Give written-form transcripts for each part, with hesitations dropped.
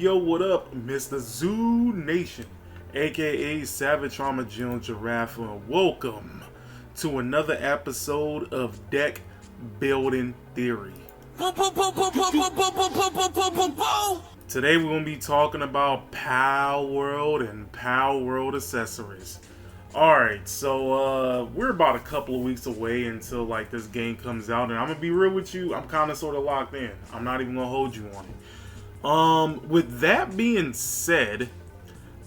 yo, what up, Mr. Zoo Nation, aka Savage Armadillo Giraffe, and welcome to another episode of Deck Building Theory. Today we're going to be talking about Palworld and Palworld accessories. Alright, so we're about a couple of weeks away until like this game comes out, and I'm going to be real with you, I'm kind of sort of locked in. I'm not even going to hold you on it. With that being said,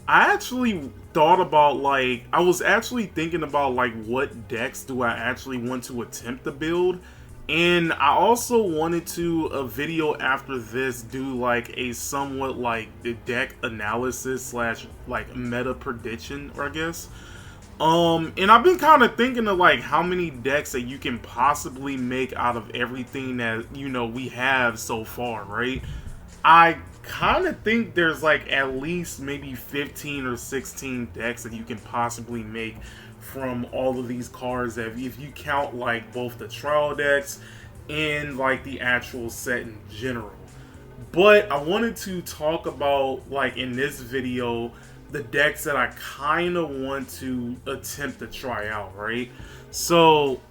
I actually thought about I was actually thinking about what decks do I actually want to attempt to build, and I also wanted to, a video after this, do a somewhat the deck analysis slash meta prediction, I guess. And I've been kind of thinking of how many decks that you can possibly make out of everything that, we have so far, right? I kind of think there's at least maybe 15 or 16 decks that you can possibly make from all of these cards, that if you count both the trial decks and the actual set in general. But I wanted to talk about in this video the decks that I kind of want to attempt to try out, right? So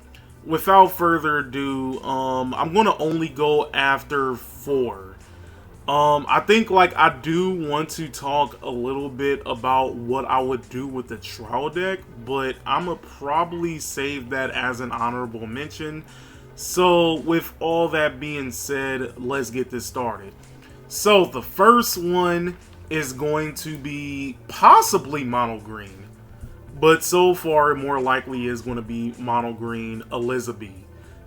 without further ado, I'm going to only go after 4. I think I do want to talk a little bit about what I would do with the trial deck, but I'm gonna probably save that as an honorable mention. So with all that being said, let's get this started. So the first one is going to be possibly mono green, but so far it more likely is going to be mono green Elizabeth.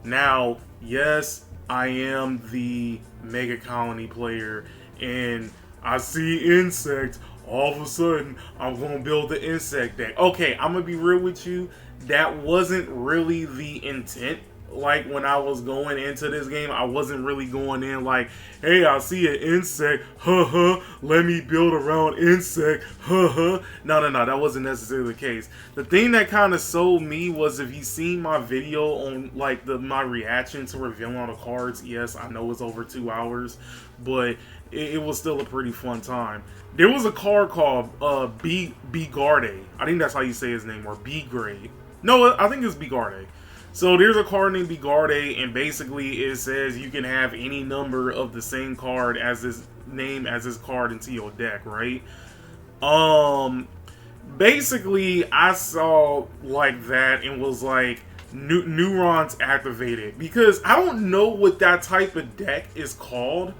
Now, yes, I am the Mega Colony player, and I see insects. All of a sudden, I'm going to build the insect deck. Okay, I'm going to be real with you. That wasn't really the intent. When I was going into this game, I wasn't really going in hey, I see an insect, let me build around insect, No, that wasn't necessarily the case. The thing that kind of sold me was, if you seen my video on my reaction to revealing all the cards, yes, I know it's over 2 hours, but it was still a pretty fun time. There was a card called B Garde. I think that's how you say his name, or B Grade. No, I think it's B Garde. So there's a card named Bigarde, and basically it says you can have any number of the same card as this name as this card into your deck, right? Basically I saw that and was neurons activated, because I don't know what that type of deck is called.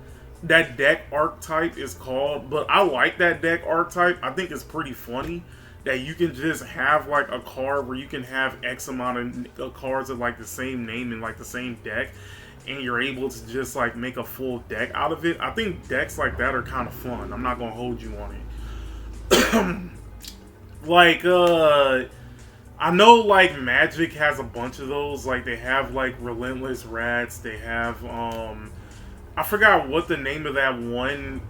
That deck archetype is called, but I like that deck archetype. I think it's pretty funny that you can just have a card where you can have X amount of cards of the same name in the same deck, and you're able to just make a full deck out of it. I think decks like that are kind of fun. I'm not gonna hold you on it. I know Magic has a bunch of those. They have Relentless Rats. They have I forgot what the name of that one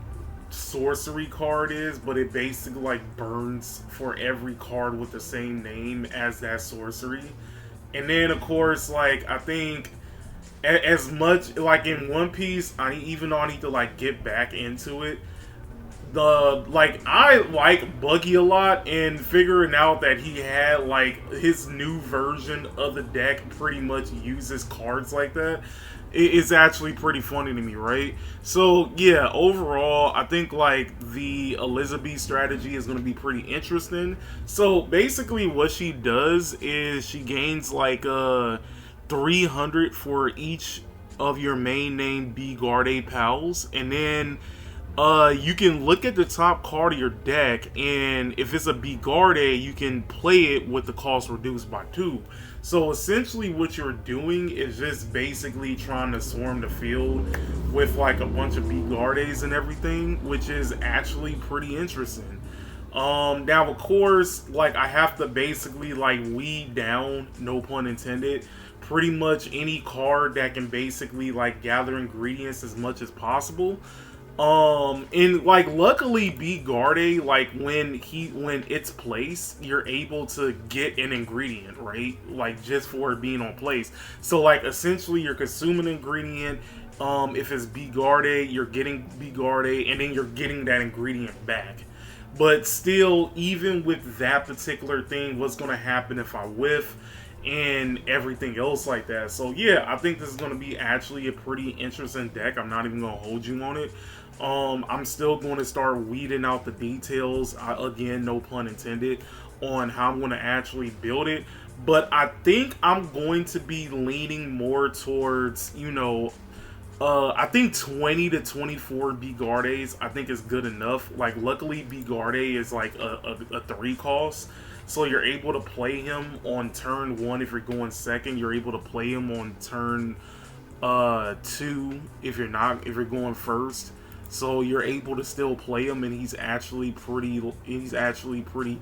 sorcery card is, but it basically burns for every card with the same name as that sorcery. And then of course I think as much in One Piece, even though I need to get back into it, I like Buggy a lot, and figuring out that he had his new version of the deck pretty much uses cards like that, it's actually pretty funny to me, right? So yeah, overall I think the Elizabeth strategy is going to be pretty interesting. So basically what she does is she gains 300 for each of your main name B Garde pals, and then you can look at the top card of your deck, and if it's a B Garde, you can play it with the cost reduced by 2. So essentially what you're doing is just basically trying to swarm the field with a bunch of B Gardes and everything, which is actually pretty interesting. Now of course, I have to basically weed down, no pun intended, pretty much any card that can basically gather ingredients as much as possible. And luckily B Garde, when it's placed, you're able to get an ingredient, right? Just for it being on place. So essentially you're consuming an ingredient, If it's Bigarde, you're getting Bigarde, and then you're getting that ingredient back. But still, even with that particular thing, what's going to happen if I whiff and everything else like that? So yeah, I think this is going to be actually a pretty interesting deck. I'm not even going to hold you on it. I'm still going to start weeding out the details, again, no pun intended, on how I'm going to actually build it. But I think I'm going to be leaning more towards, you know, I think 20 to 24 Bigardes I think is good enough. Like, luckily Bigarde is like a 3 cost, so you're able to play him on turn 1 if you're going second. You're able to play him on turn 2 if you're going first. So you're able to still play him, and he's actually pretty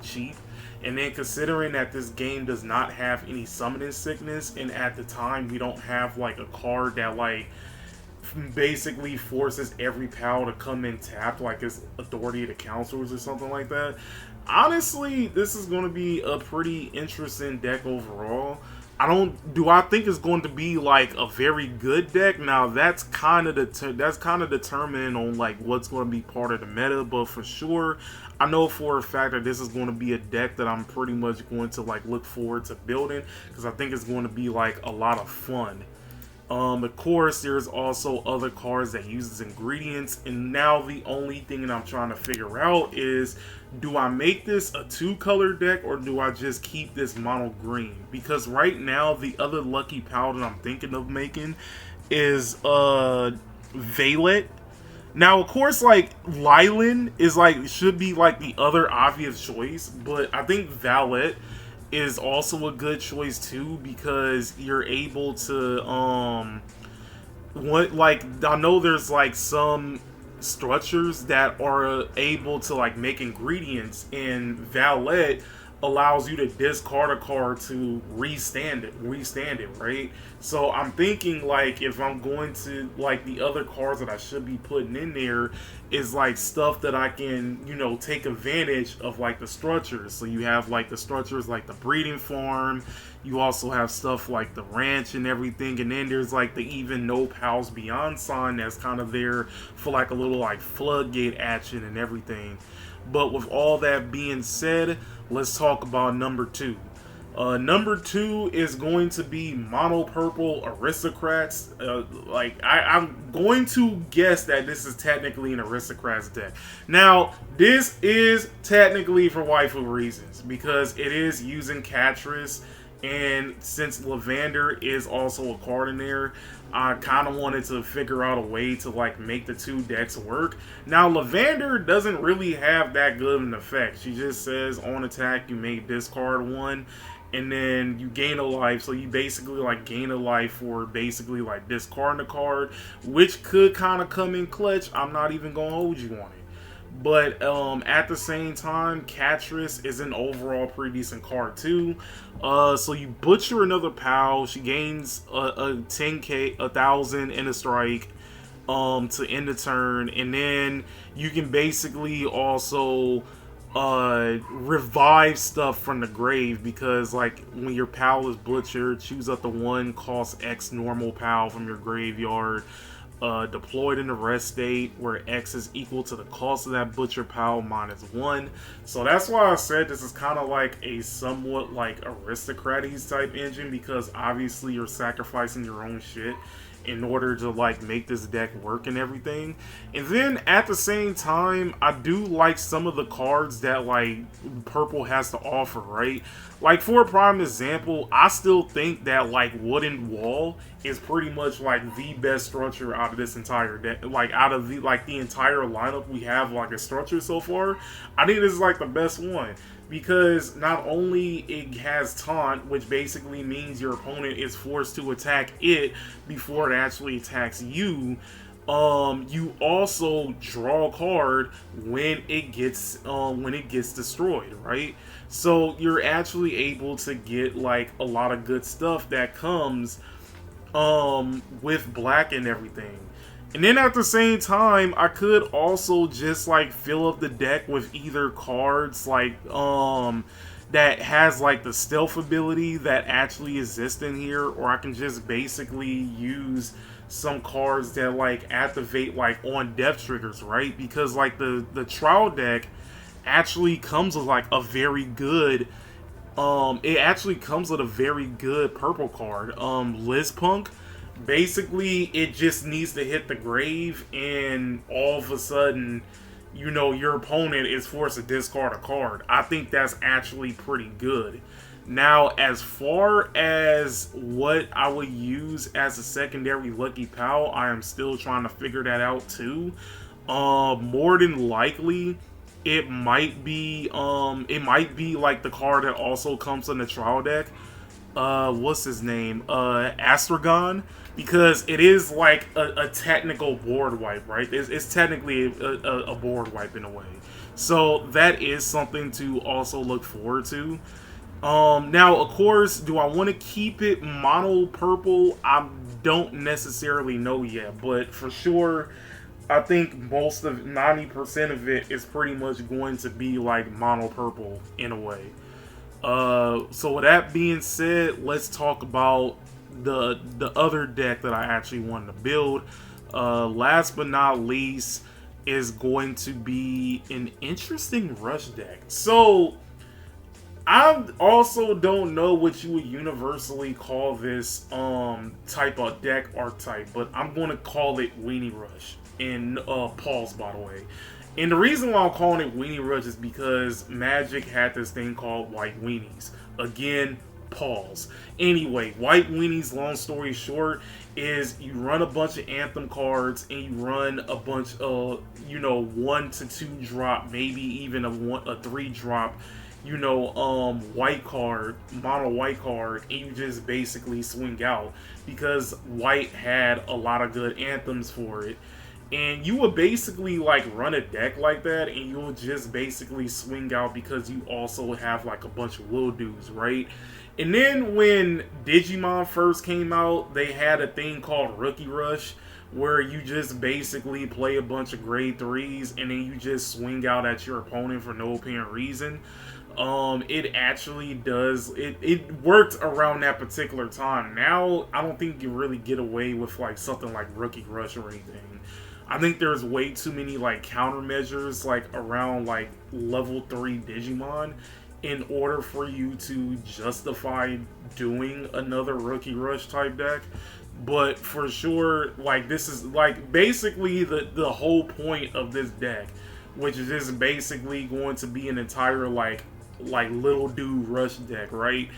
cheap. And then considering that this game does not have any summoning sickness, and at the time we don't have like a card that like basically forces every PAL to come in tapped, like his Authority of the Councilors or something like that. Honestly, this is going to be a pretty interesting deck overall. Do I think it's going to be like a very good deck? Now that's kind of determined on like what's going to be part of the meta, but for sure I know for a fact that this is going to be a deck that I'm pretty much going to like look forward to building, because I think it's going to be like a lot of fun. Of course, there's also other cards that uses ingredients, and now the only thing that I'm trying to figure out is, do I make this a 2-color deck, or do I just keep this mono green? Because right now, the other lucky PAL that I'm thinking of making is Valet. Now, of course, like, Lylan is like, should be like the other obvious choice, but I think Valet is also a good choice too, because you're able to I know there's like some structures that are able to like make ingredients, and Valet allows you to discard a card to restand it, right? So I'm thinking, like, if I'm going to, like, the other cards that I should be putting in there is like stuff that I can, you know, take advantage of, like the structures. So you have like the structures like the breeding farm, you also have stuff like the ranch and everything, and then there's like the even no pals beyond sign that's kind of there for like a little like floodgate action and everything. But with all that being said, let's talk about number 2. Number 2 is going to be mono purple aristocrats. I'm going to guess that this is technically an aristocrats deck. Now, this is technically for waifu reasons, because it is using Catrice, and since Lavender is also a card in there, I kind of wanted to figure out a way to like make the 2 decks work. Now, Lavender doesn't really have that good of an effect. She just says on attack you may discard 1, and then you gain a life. So you basically like gain a life for basically like discarding a card, which could kind of come in clutch. I'm not even gonna hold you on it. But at the same time, Catrice is an overall pretty decent card too. So you butcher another PAL, she gains a 10k, 1,000 in a strike to end the turn, and then you can basically also revive stuff from the grave, because like when your PAL is butchered, choose up the 1 cost X normal PAL from your graveyard. Deployed in the rest state, where X is equal to the cost of that butcher PAL minus 1. So that's why I said this is kind of like a somewhat like aristocraties type engine, because obviously you're sacrificing your own shit in order to like make this deck work and everything. And then at the same time, I do like some of the cards that like purple has to offer, right? Like, for a prime example, I still think that like Wooden Wall is pretty much like the best structure out of this entire deck. Like, out of the entire lineup we have, like a structure so far, I think this is like the best one. Because not only it has taunt, which basically means your opponent is forced to attack it before it actually attacks you, you also draw a card when it gets destroyed, right? So you're actually able to get like a lot of good stuff that comes with black and everything. And then at the same time, I could also just like fill up the deck with either cards like that has like the stealth ability that actually exists in here, or I can just basically use some cards that like activate like on death triggers, right? Because like the trial deck actually comes with like a very good it actually comes with a very good purple card. Liz Punk. Basically, it just needs to hit the grave, and all of a sudden, you know, your opponent is forced to discard a card. I think that's actually pretty good. Now, as far as what I would use as a secondary Lucky Pal, I am still trying to figure that out too. More than likely, it might be like the card that also comes in the trial deck. What's his name? Astragon, because it is like a technical board wipe, right? It's technically a board wipe in a way. So that is something to also look forward to. Now, of course, do I want to keep it mono purple? I don't necessarily know yet, but for sure, I think most of 90% of it is pretty much going to be like mono purple in a way. So with that being said, let's talk about the other deck that I actually wanted to build. Last but not least is going to be an interesting rush deck. So I also don't know what you would universally call this type of deck archetype, but I'm going to call it Weenie Rush in Pause, by the way. And the reason why I'm calling it Weenie Rush is because Magic had this thing called White Weenies. Again, pause. Anyway, White Weenies, long story short, is you run a bunch of Anthem cards and you run a bunch of, 1 to 2 drop, maybe even a 3 drop, white card, mono white card, and you just basically swing out because White had a lot of good anthems for it. And you would basically like run a deck like that, and you'll just basically swing out because you also have like a bunch of little dudes, right? And then when Digimon first came out, they had a thing called Rookie Rush, where you just basically play a bunch of grade 3s and then you just swing out at your opponent for no apparent reason. It actually does, it worked around that particular time. Now, I don't think you really get away with like something like Rookie Rush or anything. I think there's way too many like countermeasures like around like level 3 Digimon in order for you to justify doing another Rookie Rush type deck. But for sure, like this is like basically the whole point of this deck, which is just basically going to be an entire like little dude rush deck, right?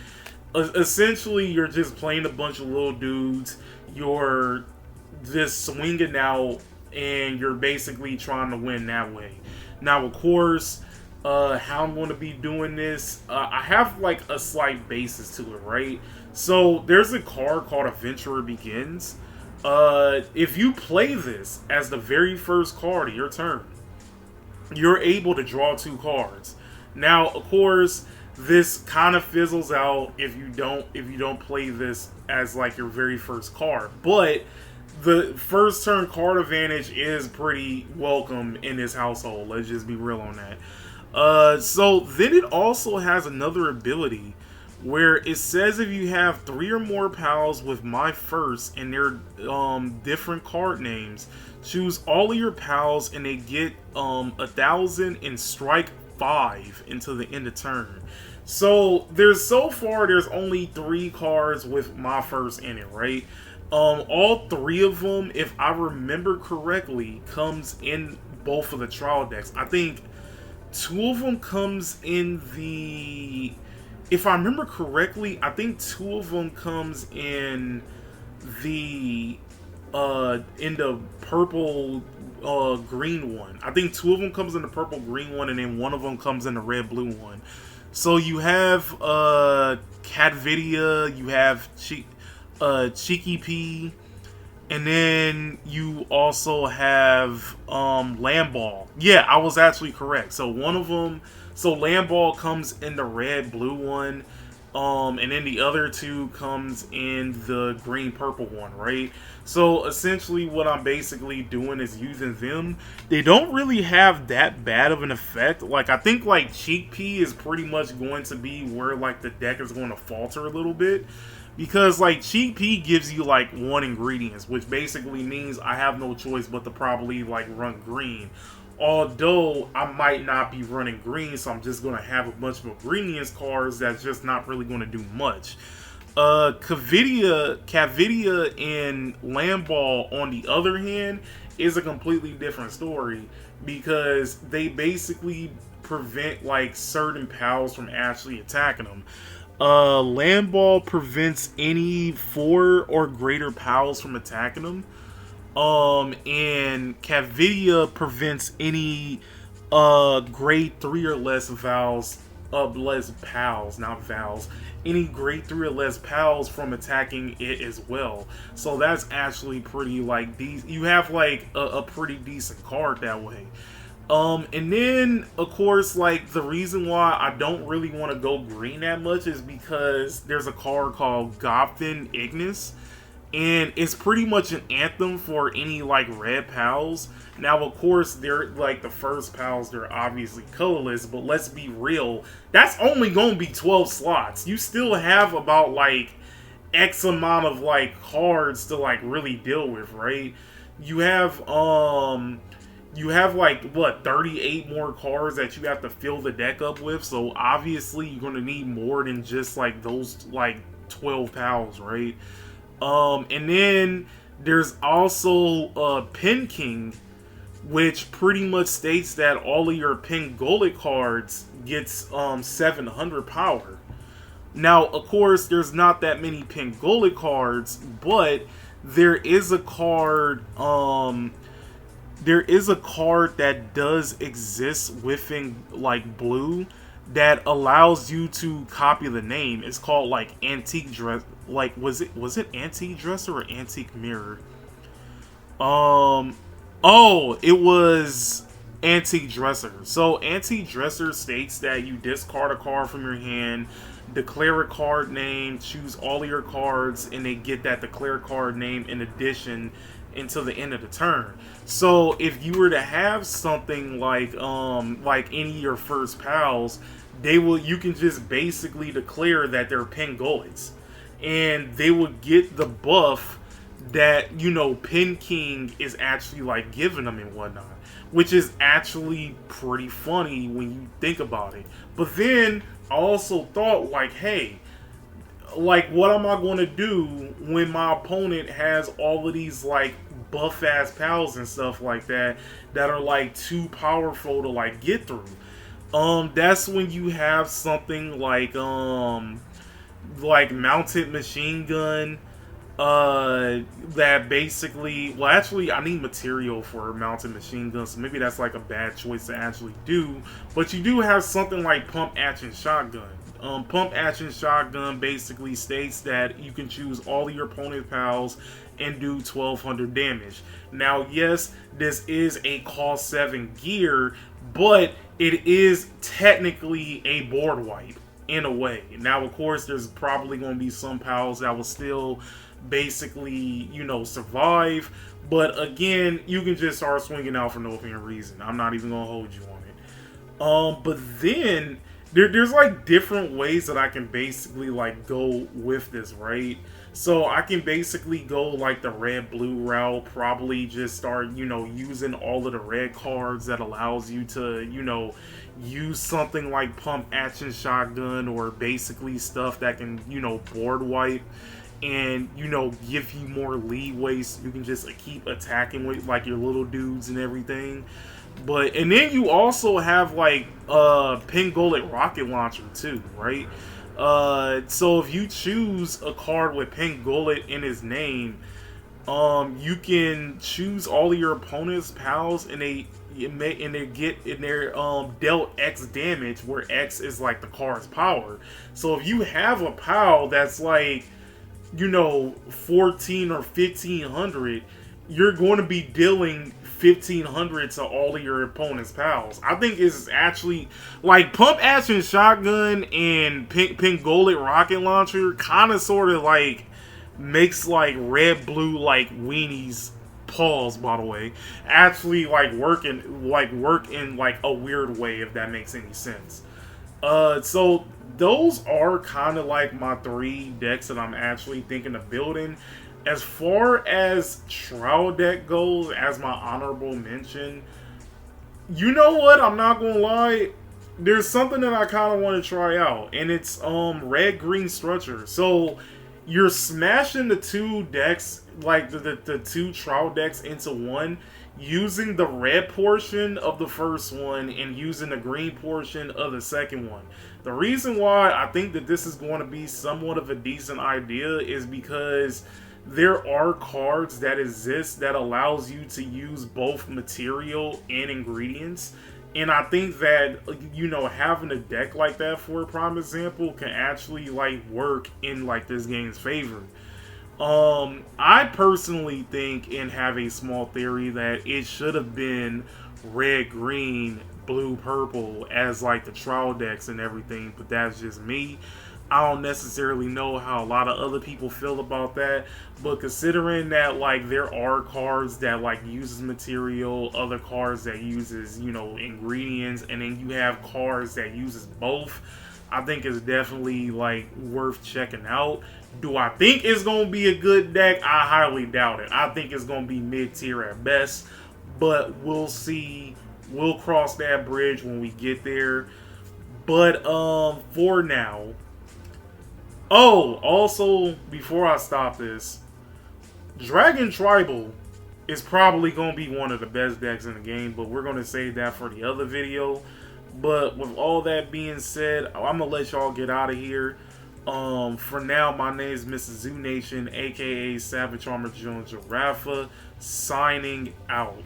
Essentially, you're just playing a bunch of little dudes. You're just swinging out, and you're basically trying to win that way. Now, of course, how I'm going to be doing this, I have like a slight basis to it, right? So there's a card called Adventurer Begins. If you play this as the very first card of your turn, you're able to draw 2 cards. Now, of course, this kind of fizzles out if you don't play this as like your very first card, but the first turn card advantage is pretty welcome in this household. Let's just be real on that. So then it also has another ability where it says if you have 3 or more pals with my first and their different card names, choose all of your pals and they get 1,000 and strike 5 until the end of turn. So there's only 3 cards with my first in it, right? All 3 of them, if I remember correctly, comes in both of the trial decks. I think 2 of them comes in the... If I remember correctly, I think 2 of them comes in the purple green one. I think 2 of them comes in the purple green one, and then 1 of them comes in the red blue one. So you have Catvidia, you have Cheeky P, and then you also have Lamball. Yeah, I was actually correct. So one of them, so Lamball comes in the red blue one, and then the other 2 comes in the green purple one, right? So essentially what I'm basically doing is using them. They don't really have that bad of an effect. Like, I think like Cheek P is pretty much going to be where like the deck is going to falter a little bit, Because like cheat P gives you like one ingredients, which basically means I have no choice but to probably like run green. Although I might not be running green, so I'm just gonna have a bunch of ingredients cards that's just not really gonna do much. Cavidia and Lamball, on the other hand, is a completely different story because they basically prevent like certain pals from actually attacking them. Lamball prevents any 4 or greater pals from attacking them. And Cavidia prevents any grade 3 or less vowels, less pals, not vowels, any grade 3 or less pals from attacking it as well. So that's actually pretty like you have like a pretty decent card that way. And then of course, like the reason why I don't really want to go green that much is because there's a card called Gobfin Ignis, and it's pretty much an anthem for any like red pals. Now, of course, they're like the first pals, they're obviously colorless, but let's be real, that's only gonna be 12 slots. You still have about like X amount of like cards to like really deal with, right? You have like what 38 more cards that you have to fill the deck up with, so obviously you're gonna need more than just like those like 12 pals, right? And then there's also Pin King, which pretty much states that all of your Pin Gullet cards gets 700 power. Now, of course, there's not that many Pin Gullet cards, but there is a card. There is a card that does exist within like blue that allows you to copy the name. It's called like Antique Dress. Like was it Antique Dresser or Antique Mirror? Oh, it was Antique Dresser. So Antique Dresser states that you discard a card from your hand, declare a card name, choose all of your cards, and they get that declare card name in addition until the end of the turn. So if you were to have something like any of your first pals, you can just basically declare that they're Pin Gullets, and they will get the buff that, you know, Pin King is actually like giving them and whatnot, which is actually pretty funny when you think about it. But then I also thought, like, hey, like, what am I going to do when my opponent has all of these like buff ass pals and stuff like that are like too powerful to like get through? That's when you have something like mounted machine gun, that basically, well, actually I need material for mounted machine guns, so maybe that's like a bad choice to actually do. But you do have something like pump action shotgun. Pump action shotgun basically states that you can choose all of your opponent's pals and do 1200 damage. Now, yes, this is a cost 7 gear, but it is technically a board wipe in a way. Now, of course, there's probably going to be some pals that will still basically, you know, survive, but again, you can just start swinging out for no apparent reason. I'm not even gonna hold you on it. But then there's like different ways that I can basically like go with this, right? So I can basically go like the red blue route, probably just start, you know, using all of the red cards that allows you to, you know, use something like pump action shotgun, or basically stuff that can, you know, board wipe and, you know, give you more leeway so you can just keep attacking with like your little dudes and everything. But, and then you also have like Pin Gullet rocket launcher too, right? So if you choose a card with Pin Gullet in his name, you can choose all of your opponent's pals, and they're dealt X damage, where X is like the card's power. So if you have a pal that's like, you know, 14 or 1500, you're going to be dealing 1500 to all of your opponent's pals. I think it's actually like pump action shotgun and Pin Gullet rocket launcher kind of sort of like makes like red blue like weenies, pause by the way, actually like work in like a weird way, if that makes any sense. So those are kind of like my 3 decks that I'm actually thinking of building. As far as trial deck goes, as my honorable mention, you know what? I'm not gonna lie. There's something that I kind of want to try out, and it's red green structure. So you're smashing the 2 decks, like the 2 trial decks into one, using the red portion of the first one and using the green portion of the second one. The reason why I think that this is going to be somewhat of a decent idea is because there are cards that exist that allows you to use both material and ingredients. And I think that, you know, having a deck like that, for a prime example, can actually like work in like this game's favor. I personally think and have a small theory that it should have been red, green, blue, purple as like the trial decks and everything, but that's just me. I don't necessarily know how a lot of other people feel about that, but considering that like there are cards that like uses material, other cards that uses, you know, ingredients, and then you have cards that uses both, I think it's definitely like worth checking out. Do I think it's gonna be a good deck? I highly doubt it. I think it's gonna be mid-tier at best, but we'll see. We'll cross that bridge when we get there. But for now. Oh, also, before I stop this, Dragon Tribal is probably going to be one of the best decks in the game, but we're going to save that for the other video. But with all that being said, I'm going to let y'all get out of here. For now, my name is Mr. Zoo Nation, aka Savage Armor Jones Giraffa, signing out.